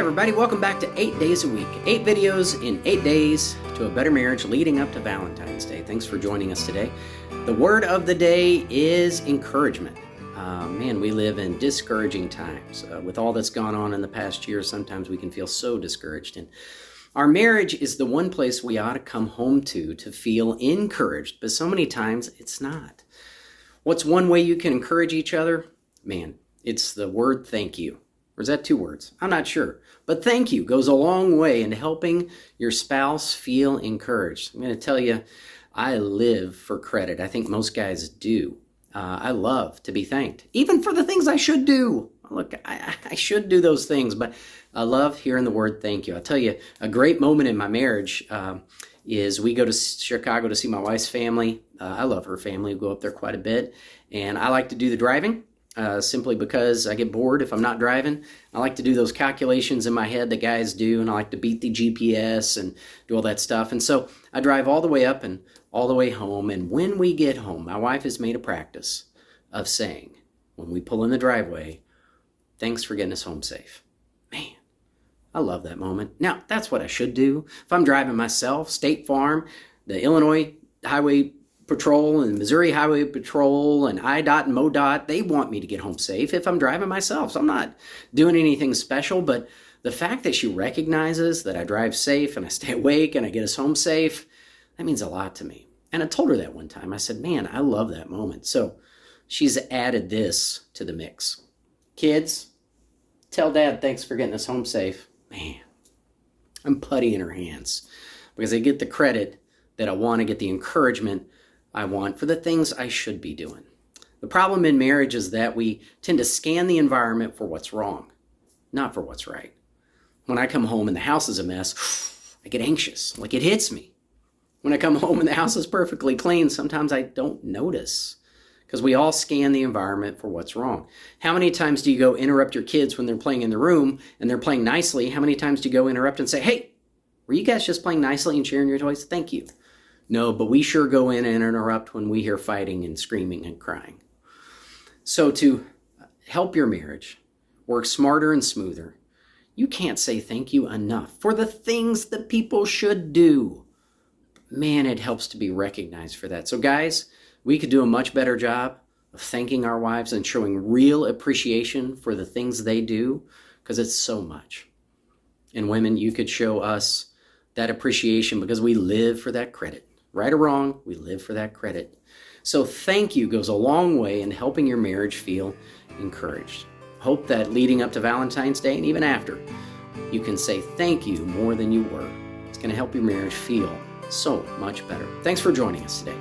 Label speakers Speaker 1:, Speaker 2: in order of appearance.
Speaker 1: everybody, welcome back to 8 Days a Week. 8 videos in 8 days to a better marriage leading up to Valentine's Day. Thanks for joining us today. The word of the day is encouragement. Man, we live in discouraging times. With all that's gone on in the past year, sometimes we can feel so discouraged. And our marriage is the one place we ought to come home to feel encouraged, but so many times it's not. What's one way you can encourage each other? Man, it's the word thank you. Or is that 2 words? I'm not sure. But thank you goes a long way in helping your spouse feel encouraged. I'm going to tell you, I live for credit. I think most guys do. I love to be thanked, even for the things I should do. Look, I should do those things, but I love hearing the word thank you. I'll tell you, a great moment in my marriage is we go to Chicago to see my wife's family. I love her family. We go up there quite a bit, and I like to do the driving. Simply because I get bored if I'm not driving. I like to do those calculations in my head that guys do, and I like to beat the GPS and do all that stuff. And so I drive all the way up and all the way home, and when we get home, my wife has made a practice of saying, when we pull in the driveway, thanks for getting us home safe. Man, I love that moment. Now, that's what I should do. If I'm driving myself, State Farm, the Illinois Highway Patrol and Missouri Highway Patrol and IDOT and MoDOT, they want me to get home safe if I'm driving myself. So I'm not doing anything special, but the fact that she recognizes that I drive safe and I stay awake and I get us home safe, that means a lot to me. And I told her that one time. I said, man, I love that moment. So she's added this to the mix. Kids, tell Dad thanks for getting us home safe. Man, I'm putty in her hands because I get the credit that I want to get the encouragement I want for the things I should be doing. The problem in marriage is that we tend to scan the environment for what's wrong, not for what's right. When I come home and the house is a mess, I get anxious, like it hits me. When I come home and the house is perfectly clean, sometimes I don't notice because we all scan the environment for what's wrong. How many times do you go interrupt your kids when they're playing in the room and they're playing nicely? How many times do you go interrupt and say, hey, were you guys just playing nicely and sharing your toys? Thank you. No, but we sure go in and interrupt when we hear fighting and screaming and crying. So to help your marriage work smarter and smoother, you can't say thank you enough for the things that people should do. Man, it helps to be recognized for that. So guys, we could do a much better job of thanking our wives and showing real appreciation for the things they do, because it's so much. And women, you could show us that appreciation because we live for that credit. Right or wrong, we live for that credit. So thank you goes a long way in helping your marriage feel encouraged. Hope that leading up to Valentine's Day and even after, you can say thank you more than you were. It's going to help your marriage feel so much better. Thanks for joining us today.